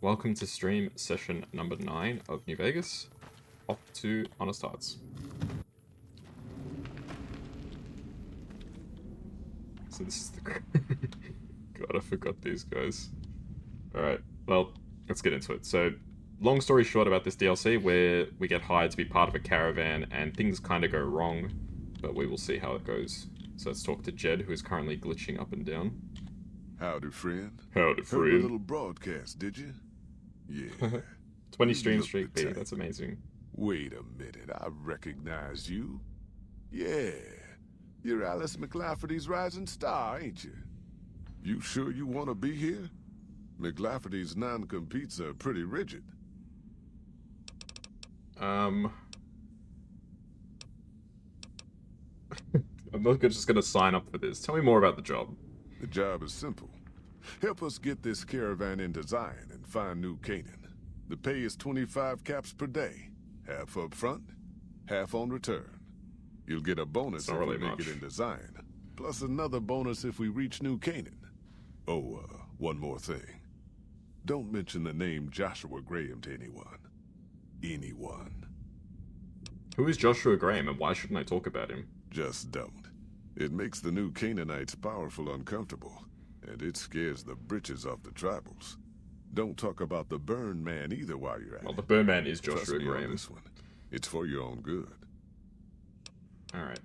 welcome to stream session number 9 of New Vegas. Off to Honest Hearts. So this is the... God, I forgot these guys. Alright, well, let's get into it. So, long story short about this DLC, where we get hired to be part of a caravan and things kind of go wrong, but we will see how it goes. So let's talk to Jed, who is currently glitching up and down. Howdy, friend. Howdy, friend. Heard a little broadcast, did you? Yeah. 20 stream streak B, that's amazing. Wait a minute, I recognize you. Yeah, you're Alice McLafferty's rising star, ain't you? You sure you want to be here? McLafferty's non-competes are pretty rigid. I'm not just gonna sign up for this. Tell me more about the job. The job is simple. Help us get this caravan into Zion and find New Canaan. The pay is 25 caps per day. Half up front, half on return. You'll get a bonus if we make it into Zion. Plus another bonus if we reach New Canaan. Oh, one more thing. Don't mention the name Joshua Graham to anyone. Anyone. Who is Joshua Graham and why shouldn't I talk about him? Just don't. It makes the New Canaanites powerful uncomfortable, and it scares the britches off the tribals. Don't talk about the Burn Man either while you're at it. Well, the Burn Man is Joshua Trust me Graham. On this one. It's for your own good. Alright,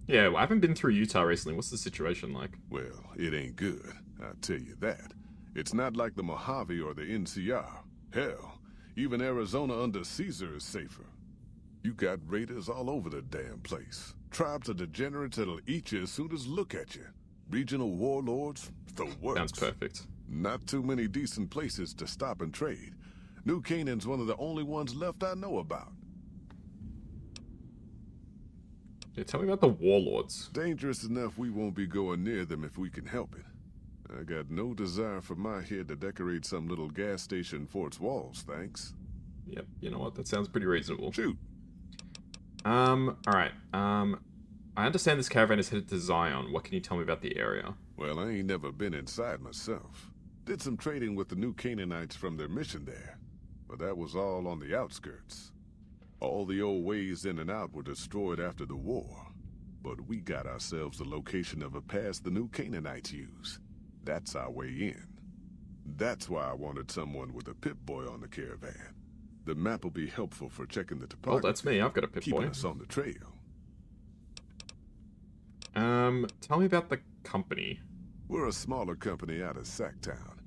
yeah, well, I haven't been through Utah recently. What's the situation like? Well, it ain't good, I'll tell you that. It's not like the Mojave or the NCR. Hell, even Arizona under Caesar is safer. You got raiders all over the damn place. Tribes of degenerates that'll eat you as soon as look at you. Regional warlords, the worst. Sounds perfect. Not too many decent places to stop and trade. New Canaan's one of the only ones left I know about. Yeah, tell me about the warlords. Dangerous enough we won't be going near them if we can help it. I got no desire for my head to decorate some little gas station fort's walls, thanks. Yep, you know what, that sounds pretty reasonable. Shoot. Alright, I understand this caravan is headed to Zion. What can you tell me about the area? Well, I ain't never been inside myself. Did some trading with the New Canaanites from their mission there, but that was all on the outskirts. All the old ways in and out were destroyed after the war, but we got ourselves the location of a pass the New Canaanites use. That's our way in. That's why I wanted someone with a Pip-Boy on the caravan. The map will be helpful for checking the topography. Oh, that's me. I've got a Pip-Boy. Keeping us on the trail. Tell me about the company. We're a smaller company out of Sacktown,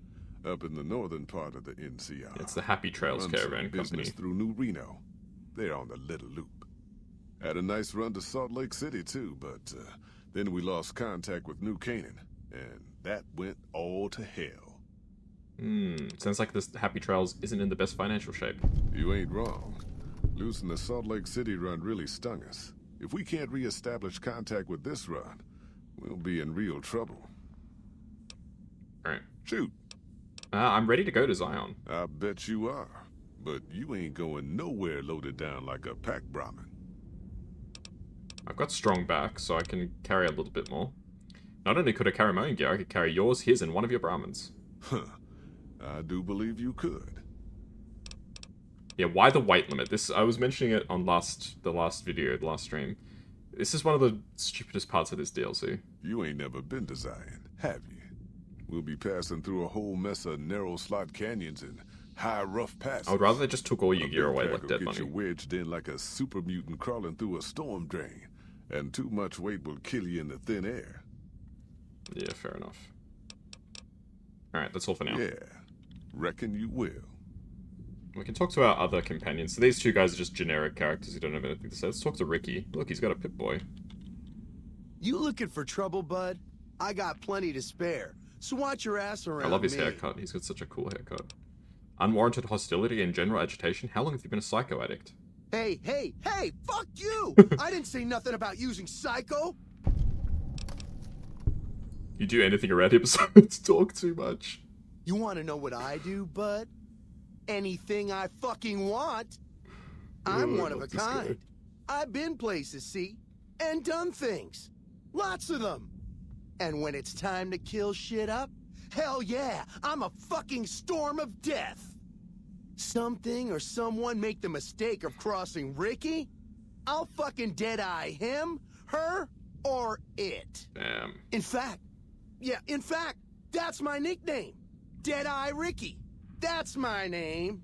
up in the northern part of the NCR. It's the Happy Trails Caravan business Company. Through New Reno. They're on the little loop. Had a nice run to Salt Lake City too, but then we lost contact with New Canaan, and that went all to hell. Sounds like this Happy Trails isn't in the best financial shape. You ain't wrong. Losing the Salt Lake City run really stung us. If we can't re-establish contact with this run, we'll be in real trouble. Alright. Shoot. I'm ready to go to Zion. I bet you are. But you ain't going nowhere loaded down like a pack Brahmin. I've got strong back, so I can carry a little bit more. Not only could I carry my own gear, I could carry yours, his, and one of your Brahmins. Huh. I do believe you could. Yeah, why the weight limit? I was mentioning it on the last stream. This is one of the stupidest parts of this DLC. You ain't never been to Zion, have you? We'll be passing through a whole mess of narrow slot canyons and high rough passes. I would rather they just took all your gear away like Dead Money. Get you wedged in like a super mutant crawling through a storm drain, and too much weight will kill you in the thin air. Yeah, fair enough. Alright, that's all for now. Yeah, reckon you will. We can talk to our other companions. So these two guys are just generic characters who don't have anything to say. Let's talk to Ricky. Look, he's got a Pip-Boy. You looking for trouble, bud? I got plenty to spare, so watch your ass around. I love his me. haircut. He's got such a cool haircut. Unwarranted hostility and general agitation. How long have you been a psycho addict? Hey, fuck you! I didn't say nothing about using psycho. You do anything around here besides talk too much. You want to know what I do, bud? Anything I fucking want. I'm one of a kind. I've been places, see, and done things. Lots of them. And when it's time to kill shit up, Hell yeah, I'm a fucking storm of death. Something or someone make the mistake of crossing Ricky, I'll fucking dead-eye him, her, or it. Damn. In fact, that's my nickname. Dead-Eye Ricky. That's my name.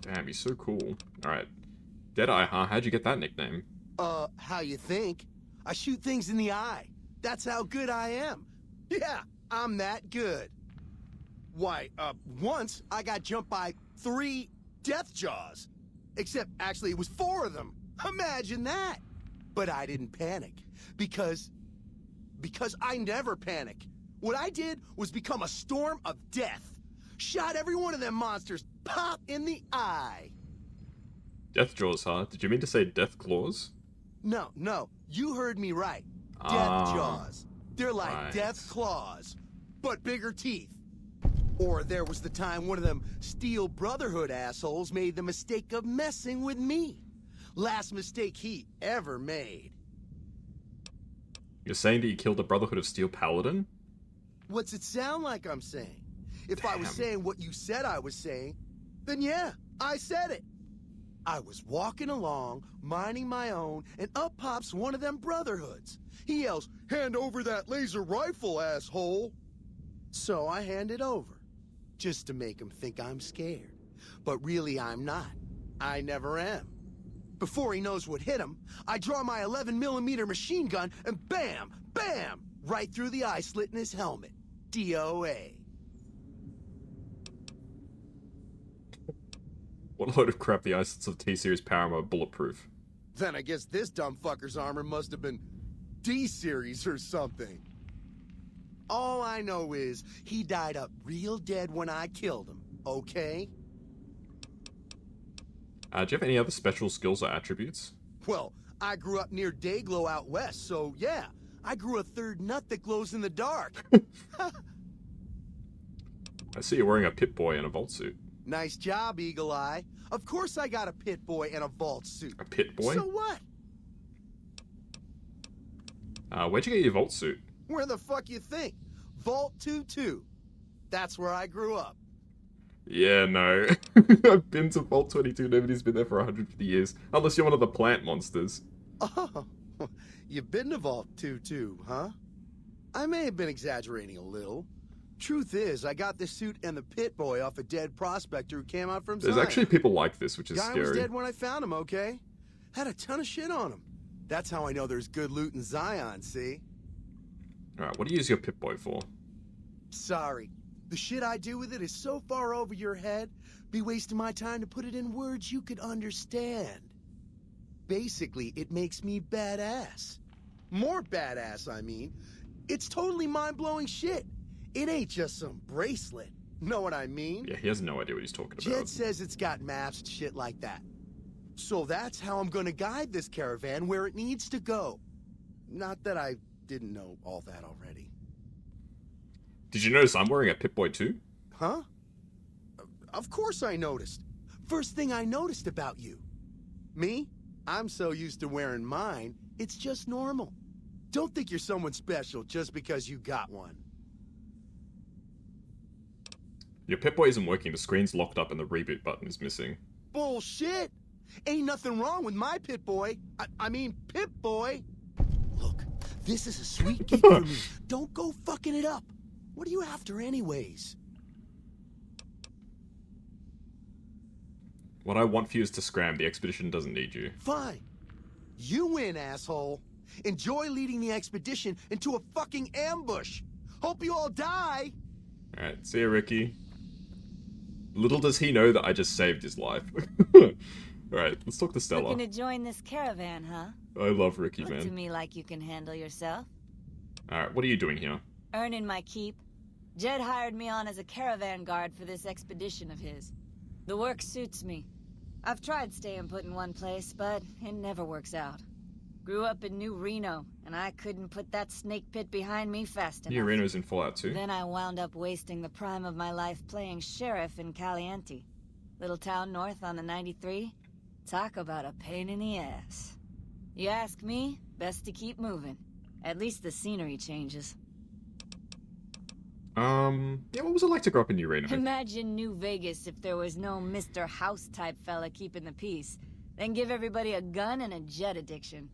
Damn, he's so cool. Alright. Deadeye, huh? How'd you get that nickname? How you think? I shoot things in the eye. That's how good I am. Yeah, I'm that good. Why, once I got jumped by 3 death jaws. Except, actually, it was 4 of them. Imagine that. But I didn't panic. Because I never panic. What I did was become a storm of death. Shot every one of them monsters pop in the eye. Death Jaws, huh? Did you mean to say Death Claws? No, you heard me right. Death Ah, jaws. They're like right. death claws, but bigger teeth. Or there was the time one of them Steel Brotherhood assholes made the mistake of messing with me. Last mistake he ever made. You're saying that you killed the Brotherhood of Steel Paladin? What's it sound like I'm saying? If I was saying what you said I was saying, then yeah, I said it. I was walking along, minding my own, and up pops one of them Brotherhoods. He yells, "Hand over that laser rifle, asshole!" So I hand it over, just to make him think I'm scared. But really I'm not. I never am. Before he knows what hit him, I draw my 11mm machine gun and bam, bam, right through the eye slit in his helmet. DOA. What a load of crap, the islets of T-Series power armor are bulletproof. Then I guess this dumb fucker's armor must have been D-Series or something. All I know is he died up real dead when I killed him, okay? Do you have any other special skills or attributes? Well, I grew up near Dayglow out west, so yeah, I grew a 3rd nut that glows in the dark. I see you're wearing a Pip-Boy and a Vault suit. Nice job, Eagle Eye. Of course I got a Pit Boy and a Vault suit. A Pit-Boy? So what? Where'd you get your Vault suit? Where the fuck you think? Vault 22. That's where I grew up. Yeah, no. I've been to Vault 22, nobody's been there for 150 years. Unless you're one of the plant monsters. Oh, you've been to Vault 22, huh? I may have been exaggerating a little. Truth is, I got this suit and the Pit Boy off a dead prospector who came out from There's Zion. actually people like this, which is Guy scary. was dead when I found him, okay? Had a ton of shit on him. That's how I know there's good loot in Zion, see? Alright, what do you use your Pip-Boy for? Sorry. The shit I do with it is so far over your head, be wasting my time to put it in words you could understand. Basically, it makes me badass. More badass, I mean. It's totally mind-blowing shit. It ain't just some bracelet. Know what I mean? Yeah, he has no idea what he's talking Jed about. says it's got maps and shit like that. So that's how I'm gonna guide this caravan where it needs to go. Not that I didn't know all that already. Did you notice I'm wearing a Pip-Boy too? Huh? Of course I noticed. First thing I noticed about you. Me? I'm so used to wearing mine, it's just normal. Don't think you're someone special just because you got one. Your Pip-Boy isn't working, the screen's locked up and the reboot button is missing. Bullshit! Ain't nothing wrong with my Pit Boy. I mean, Pip Boy. Look, this is a sweet gig for me. Don't go fucking it up. What are you after anyways? What I want for you is to scram, the expedition doesn't need you. Fine. You win, asshole. Enjoy leading the expedition into a fucking ambush. Hope you all die. Alright, see ya, Ricky. Little does he know that I just saved his life. Alright, let's talk to Stella. Looking to join this caravan, huh? I love Ricky, Look to man. me like you can handle yourself. Alright, what are you doing here? Earning my keep. Jed hired me on as a caravan guard for this expedition of his. The work suits me. I've tried staying put in one place, but it never works out. Grew up in New Reno, and I couldn't put that snake pit behind me fast enough. New Reno's in Fallout 2. Then I wound up wasting the prime of my life playing sheriff in Caliente. Little town north on the 93. Talk about a pain in the ass. You ask me, best to keep moving. At least the scenery changes. Yeah, what was it like to grow up in New Reno? Imagine New Vegas if there was no Mr. House-type fella keeping the peace. Then give everybody a gun and a jet addiction.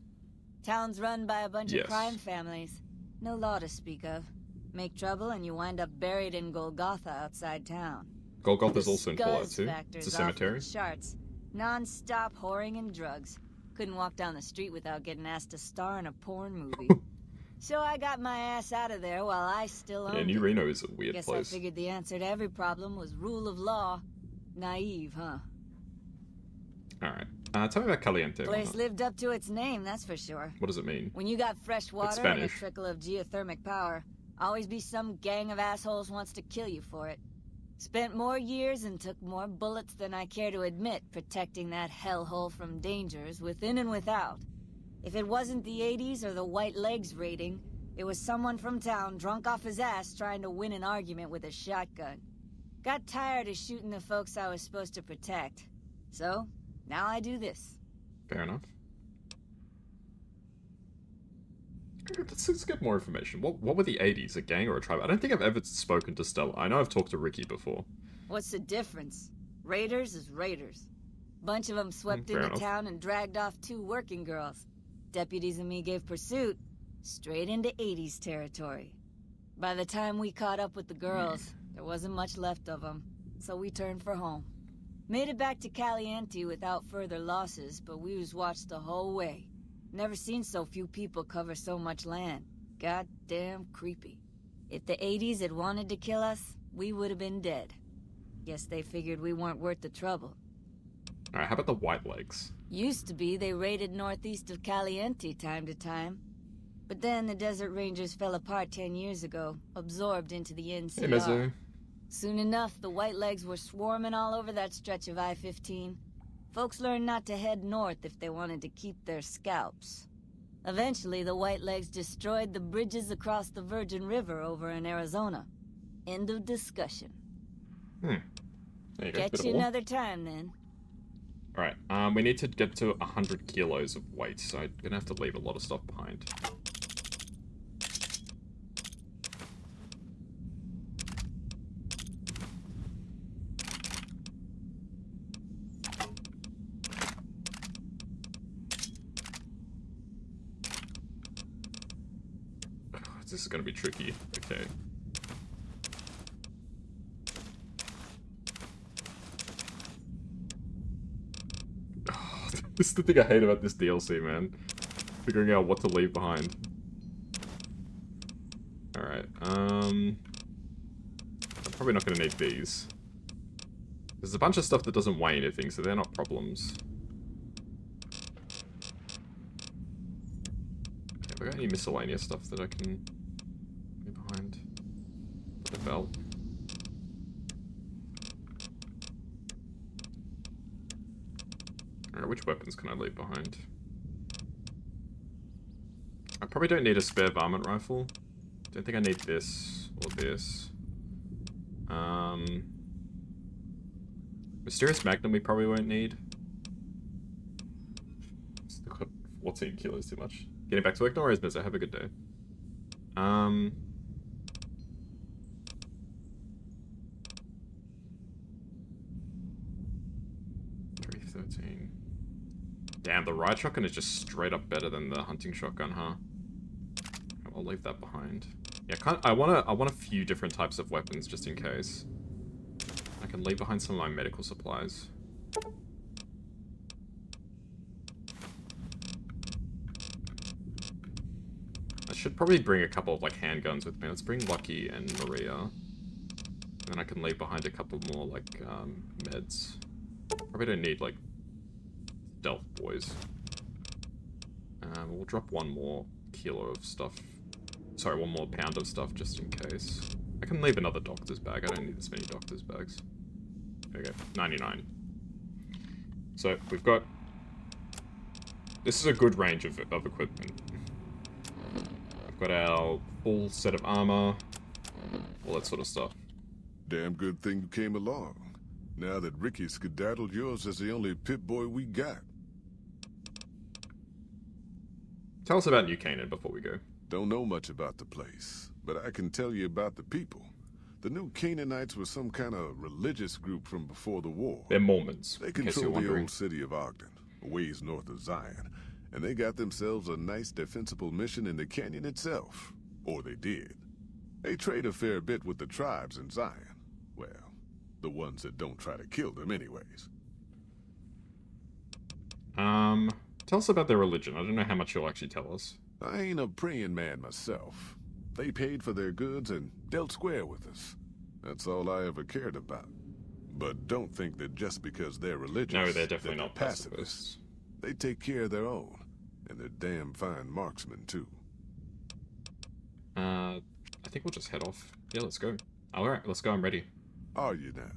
Town's run by a bunch of crime families. No law to speak of. Make trouble and you wind up buried in Golgotha outside town. Golgotha's also in Fallout Scuzz 2. factor's It's a cemetery. off the charts. Non-stop whoring and drugs. Couldn't walk down the street without getting asked to star in a porn movie. So I got my ass out of there while I still owned Yeah, New it. Reno is a weird Guess place. I figured the answer to every problem was rule of law. Naive, huh? Alright. Tell me about Caliente. Place lived up to its name, that's for sure. What does it mean? When you got fresh water and a Spanish. trickle of geothermic power, always be some gang of assholes wants to kill you for it. Spent more years and took more bullets than I care to admit protecting that hellhole from dangers within and without. If it wasn't the 80s or the white legs raiding, it was someone from town drunk off his ass trying to win an argument with a shotgun. Got tired of shooting the folks I was supposed to protect. So, now I do this. Fair enough. Let's get more information. What were the 80s? A gang or a tribe? I don't think I've ever spoken to Stella. I know I've talked to Ricky before. What's the difference? Raiders is raiders. Bunch of them swept Fair into enough. town and dragged off 2 working girls. Deputies and me gave pursuit, straight into 80s territory. By the time we caught up with the girls, there wasn't much left of them, so we turned for home. Made it back to Caliente without further losses, but we was watched the whole way. Never seen so few people cover so much land. Goddamn creepy. If the 80s had wanted to kill us, we would have been dead. Guess they figured we weren't worth the trouble. Alright, how about the White Legs? Used to be they raided northeast of Caliente time to time. But then the Desert Rangers fell apart 10 years ago, absorbed into the NCR. Hey, Mezzo. Soon enough, the White Legs were swarming all over that stretch of I-15. Folks learned not to head north if they wanted to keep their scalps. Eventually, the White Legs destroyed the bridges across the Virgin River over in Arizona. End of discussion. There you go. Catch Bit of you war. another time, then. Alright, we need to get to 100 kilos of weight, so I'm gonna have to leave a lot of stuff behind. This is gonna be tricky. Okay. This is the thing I hate about this DLC, man. Figuring out what to leave behind. Alright, I'm probably not gonna need these. There's a bunch of stuff that doesn't weigh anything, so they're not problems. Have I got any miscellaneous stuff that I can leave behind? The belt. Alright, which weapons can I leave behind? I probably don't need a spare varmint rifle. Don't think I need this or this. Mysterious Magnum we probably won't need. Still got 14 kilos too much. Getting back to work, no worries, Mezzo. Have a good day. 313. Damn, the ride shotgun is just straight up better than the hunting shotgun, huh? I'll leave that behind. Yeah, I want a few different types of weapons just in case. I can leave behind some of my medical supplies. I should probably bring a couple of like handguns with me. Let's bring Lucky and Maria. And then I can leave behind a couple more like meds. Probably don't need like stealth boys. We'll drop one more kilo of stuff. Sorry, one more pound of stuff just in case. I can leave another doctor's bag. I don't need this many doctor's bags. There we go. 99. So we've got... This is a good range of equipment. We've got our full set of armor. All that sort of stuff. Damn good thing you came along. Now that Ricky skedaddled, yours is the only Pip-Boy we got. Tell us about New Canaan before we go. Don't know much about the place, but I can tell you about the people. The new Canaanites were some kind of religious group from before the war. They're Mormons, They in case you're control the wondering. old city of Ogden, a ways north of Zion, and they got themselves a nice defensible mission in the canyon itself. Or they did. They trade a fair bit with the tribes in Zion. Well, the ones that don't try to kill them anyways. Tell us about their religion. I don't know how much you'll actually tell us. I ain't a praying man myself. They paid for their goods and dealt square with us. That's all I ever cared about. But don't think that just because they're religious, No, they're that definitely not pacifists. pacifists. They take care of their own, and they're damn fine marksmen too. I think we'll just head off. Yeah, let's go. Alright, let's go. I'm ready. Are you now?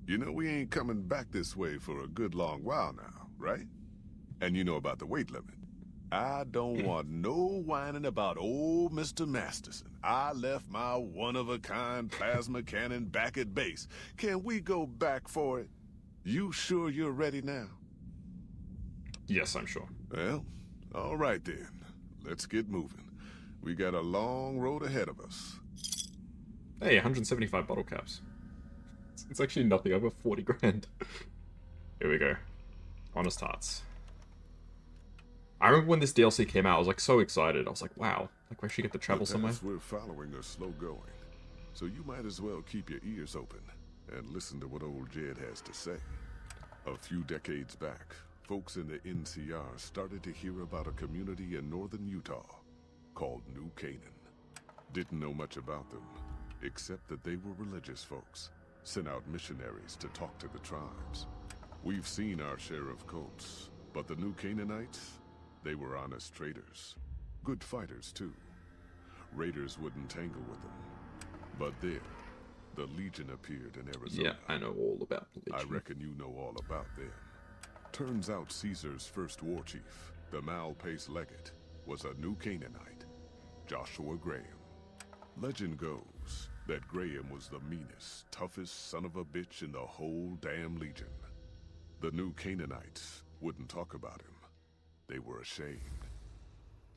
You know we ain't coming back this way for a good long while now, right? And you know about the weight limit. I don't want no whining about old Mr. Masterson. I left my one-of-a-kind plasma cannon back at base. Can we go back for it? You sure you're ready now? Yes, I'm sure. Well, all right then. Let's get moving. We got a long road ahead of us. Hey, 175 bottle caps. It's actually nothing over 40 grand. Here we go. Honest Hearts. I remember when this DLC came out, I was like so excited. I was like, wow, like we actually get to travel The somewhere. paths we're following are slow going, so you might as well keep your ears open and listen to what old Jed has to say. A few decades back, folks in the NCR started to hear about a community in northern Utah called New Canaan. Didn't know much about them, except that they were religious folks, sent out missionaries to talk to the tribes. We've seen our share of cults, but the New Canaanites, they were honest traders. Good fighters, too. Raiders wouldn't tangle with them. But then, the Legion appeared in Arizona. Yeah, I know all about the I Legion. reckon you know all about them. Turns out Caesar's first war chief, the Malpace Legate, was a New Canaanite, Joshua Graham. Legend goes that Graham was the meanest, toughest son of a bitch in the whole damn Legion. The New Canaanites wouldn't talk about him. They were ashamed.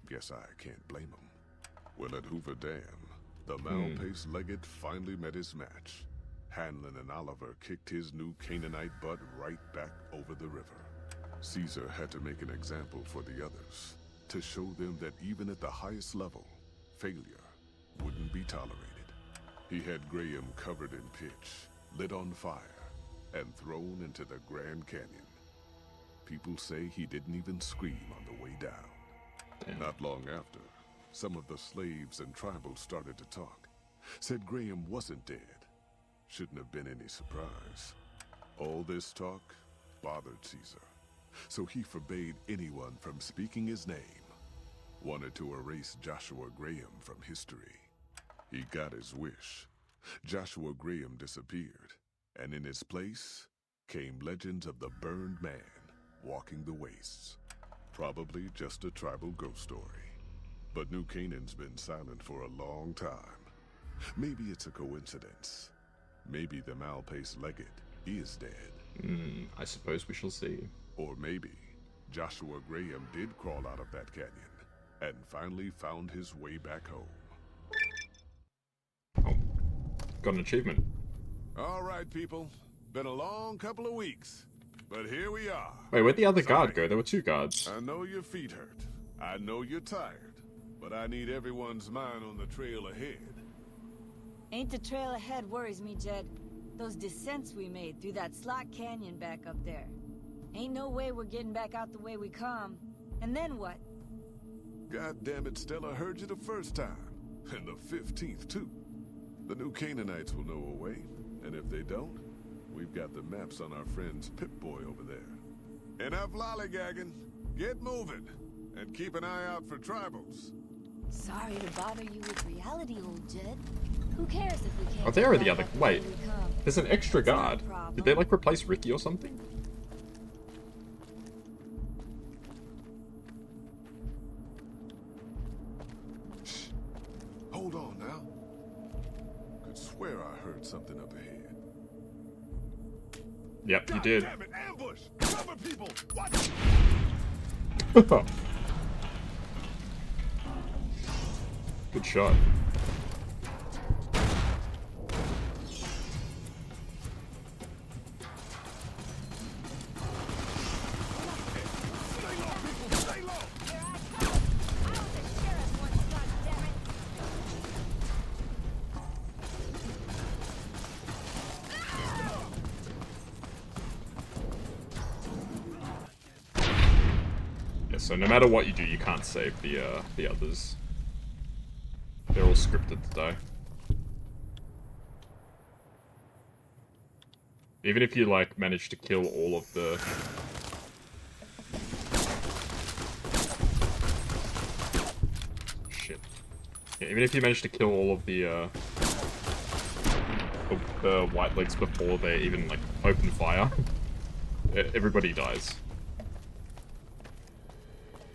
Guess I can't blame them. Well, at Hoover Dam, the Malpace Legate finally met his match. Hanlon and Oliver kicked his New Canaanite butt right back over the river. Caesar had to make an example for the others, to show them that even at the highest level, failure wouldn't be tolerated. He had Graham covered in pitch, lit on fire, and thrown into the Grand Canyon. People say he didn't even scream on the way down. Damn. Not long after, some of the slaves and tribals started to talk. Said Graham wasn't dead. Shouldn't have been any surprise. All this talk bothered Caesar, so he forbade anyone from speaking his name. Wanted to erase Joshua Graham from history. He got his wish. Joshua Graham disappeared, and in his place came legends of the burned man walking the wastes. Probably just a tribal ghost story. But New Canaan's been silent for a long time. Maybe it's a coincidence. Maybe the Malpace Legate is dead. I suppose we shall see. Or maybe Joshua Graham did crawl out of that canyon and finally found his way back home. Oh, got an achievement. All right, people. Been a long couple of weeks, but here we are. Wait, where'd the other guard Sorry. go? There were two guards. I know your feet hurt. I know you're tired, but I need everyone's mind on the trail ahead. Ain't the trail ahead worries me, Jed. Those descents we made through that slot canyon back up there. Ain't no way we're getting back out the way we come. And then what? God damn it, Stella heard you the first time. And the 15th, too. The New Canaanites will know a way, and if they don't, we've got the maps on our friend's Pip-Boy over there. Enough lollygagging. Get moving, and keep an eye out for tribals. Sorry to bother you with reality, old Jed. Who cares if we can't Oh, there are get the back other. out the Wait, way we come? there's an extra That's no guard. problem. Did they like replace Ricky or something? Shh. Hold on now. Could swear I heard something up ahead. Yep, you God did. damn it, ambush! Cover people! What? Good shot. So no matter what you do, you can't save the others. They're all scripted to die. Even if you, like, manage to kill all of the... Shit. Yeah, even if you manage to kill all of the white legs before they even, like, open fire, everybody dies.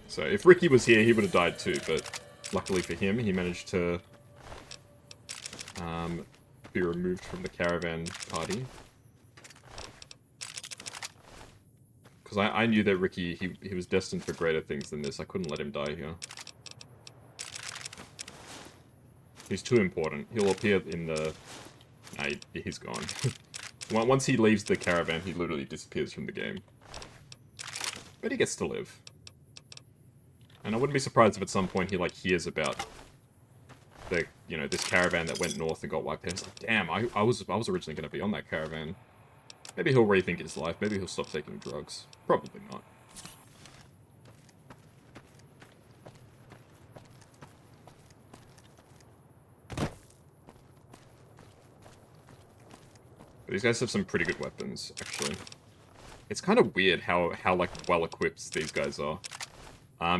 So if Ricky was here, he would have died too, but luckily for him, he managed to be removed from the caravan party. Because I knew that Ricky, he was destined for greater things than this. I couldn't let him die here. He's too important. He'll appear in the... Nah, he's gone. Once he leaves the caravan, he literally disappears from the game. But he gets to live. And I wouldn't be surprised if at some point he, like, hears about the, you know, this caravan that went north and got wiped out. He's like, damn, I was originally going to be on that caravan. Maybe he'll rethink his life. Maybe he'll stop taking drugs. Probably not. But these guys have some pretty good weapons, actually. It's kind of weird how like, well-equipped these guys are.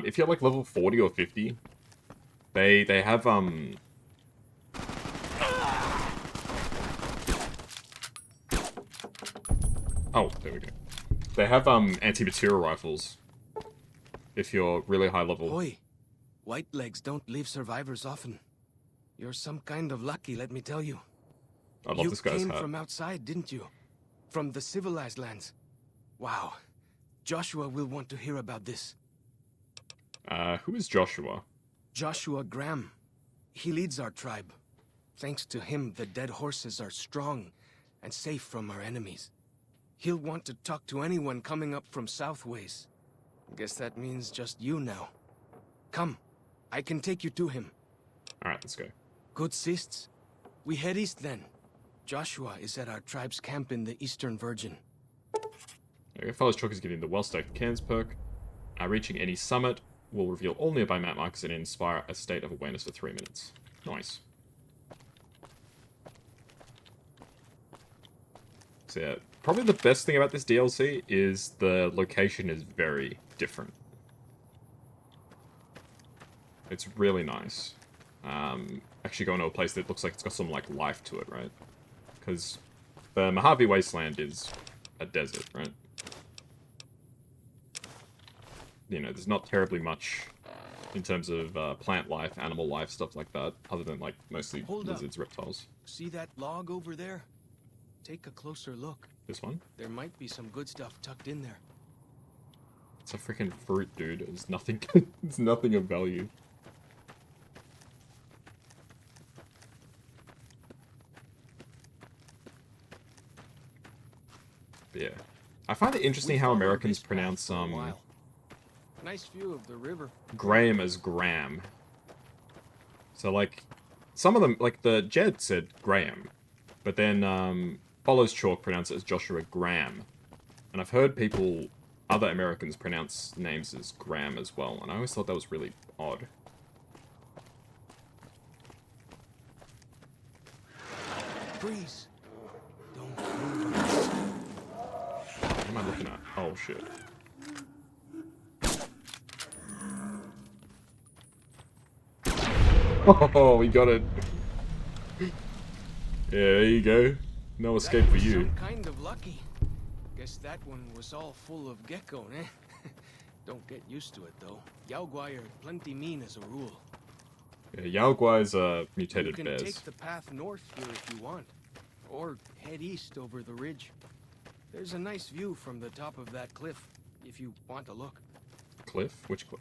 If you're, like, level 40 or 50, they have, Oh, there we go. They have, anti-material rifles. If you're really high level. Boy, white legs don't leave survivors often. You're some kind of lucky, let me tell you. I love this guy's You came hat. from outside, didn't you? From the civilized lands. Wow. Joshua will want to hear about this. Who is Joshua? Joshua Graham. He leads our tribe. Thanks to him, the dead horses are strong and safe from our enemies. He'll want to talk to anyone coming up from Southways. Guess that means just you now. Come, I can take you to him. Alright, let's go. Good sists. We head east then. Joshua is at our tribe's camp in the Eastern Virgin. Okay, Fellows Chalk is getting the well-stacked cans perk. Reaching any summit will reveal all nearby map markers and inspire a state of awareness for 3 minutes. Nice. So yeah, probably the best thing about this DLC is the location is very different. It's really nice. Actually going to a place that looks like it's got some, like, life to it, right? Because the Mojave Wasteland is a desert, right? You know, there's not terribly much in terms of plant life, animal life, stuff like that, other than, like, mostly Hold up. lizards, reptiles. See that log over there? Take a closer look. This one? There might be some good stuff tucked in there. It's a freaking fruit, dude. It's nothing, it's nothing of value. But yeah. I find it interesting how Americans pronounce, Nice view of the river. Graham as Graham. So, like, some of them, like, the Jed said Graham, but then, Follows Chalk pronounced it as Joshua Graham. And I've heard people, other Americans, pronounce names as Graham as well, and I always thought that was really odd. Freeze. Don't move. What am I looking at? Oh, shit. Oh, we got it. Yeah, there you go. No escape for you. Some kind of lucky. Guess that one was all full of gecko, eh? Don't get used to it though. Yaoguai are plenty mean as a rule. Yeah, Yaoguai's You mutated can bears. take the path north here if you want, or head east over the ridge. There's a nice view from the top of that cliff, if you want to look. Cliff? Which cliff?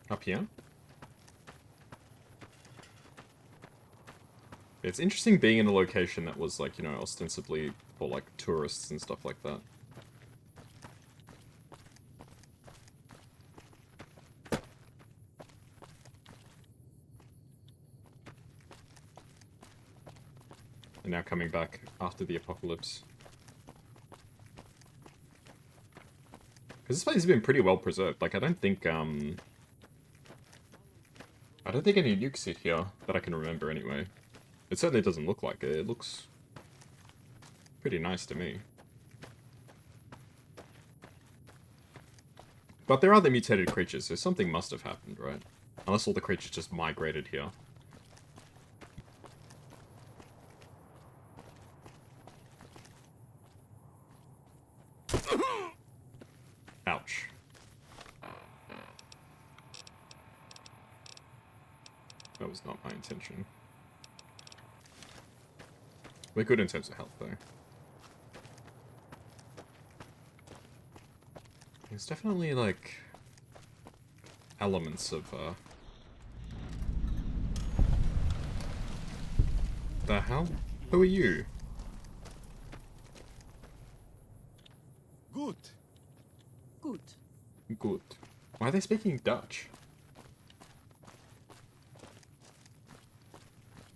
Up here? It's interesting being in a location that was, like, you know, ostensibly for, like, tourists and stuff like that. And now coming back after the apocalypse. Because this place has been pretty well preserved. Like, I don't think any nukes hit here that I can remember anyway. It certainly doesn't look like it. It looks pretty nice to me. But there are the mutated creatures, so something must have happened, right? Unless all the creatures just migrated here. Ouch. That was not my intention. We're good in terms of health, though. There's definitely, like, elements of, The hell? Who are you? Good. Good. Good. Why are they speaking Dutch?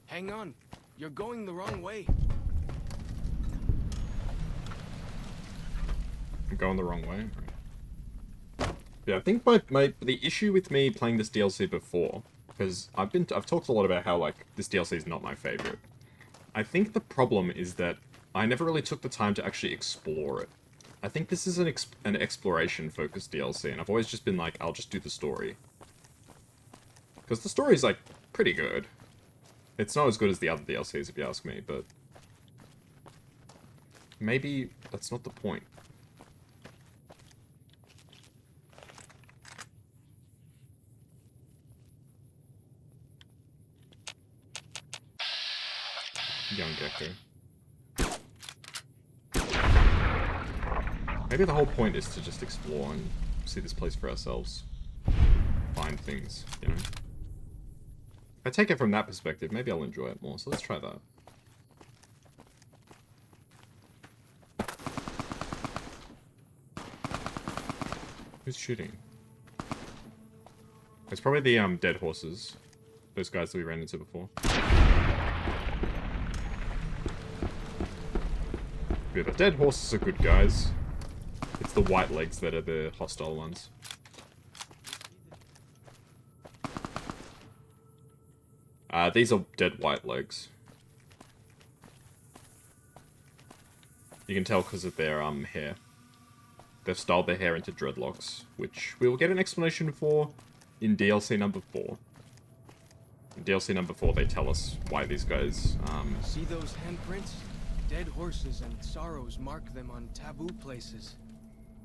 Hang on. You're going the wrong way. I'm going the wrong way. Yeah, I think the issue with me playing this DLC before, because I've talked a lot about how, like, this DLC is not my favorite. I think the problem is that I never really took the time to actually explore it. I think this is an exploration-focused DLC, and I've always just been like, I'll just do the story. Because the story's, like, pretty good. It's not as good as the other DLCs, if you ask me, but maybe that's not the point. Young Gecko. Maybe the whole point is to just explore and see this place for ourselves. Find things, you know? If I take it from that perspective, maybe I'll enjoy it more, so let's try that. Who's shooting? It's probably the dead horses. Those guys that we ran into before. Yeah, the dead horses are good guys. It's the white legs that are the hostile ones. These are dead white legs. You can tell because of their hair. They've styled their hair into dreadlocks, which we will get an explanation for in DLC number 4. In DLC number 4, they tell us why these guys. See those handprints? Dead horses and sorrows mark them on taboo places.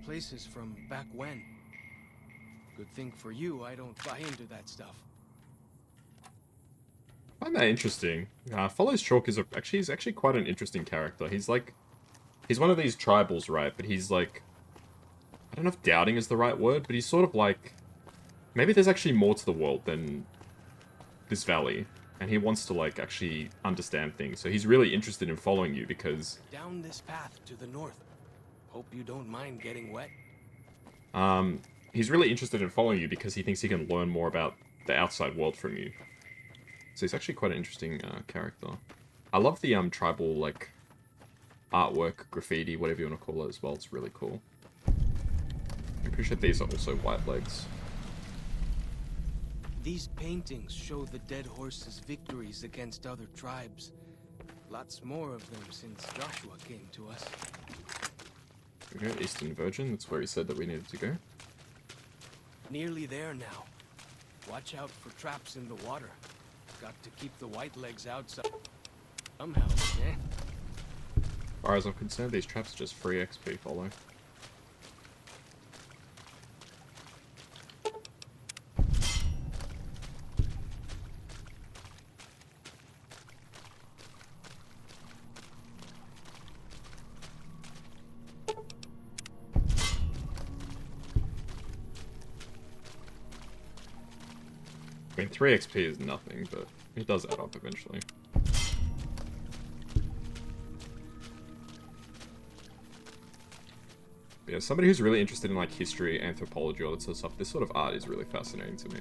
Places from back when. Good thing for you, I don't buy into that stuff. I find that interesting. Follows Chalk is he's actually quite an interesting character. He's one of these tribals, right? But he's like, I don't know if doubting is the right word, but he's sort of like, maybe there's actually more to the world than this valley. And he wants to, like, actually understand things. So he's really interested in following you because... Down this path to the north. Hope you don't mind getting wet. He's really interested in following you because he thinks he can learn more about the outside world from you. So he's actually quite an interesting character. I love the tribal, like, artwork, graffiti, whatever you want to call it as well. It's really cool. I'm pretty sure these are also white legs. These paintings show the dead horses' victories against other tribes. Lots more of them since Joshua came to us. Okay, Eastern Virgin, that's where he said that we needed to go. Nearly there now. Watch out for traps in the water. Got to keep the white legs outside. Somehow, eh? As far as I'm concerned, these traps are just free XP, follow. I mean, 3 XP is nothing, but it does add up eventually. But yeah, somebody who's really interested in, like, history, anthropology, all that sort of stuff, this sort of art is really fascinating to me.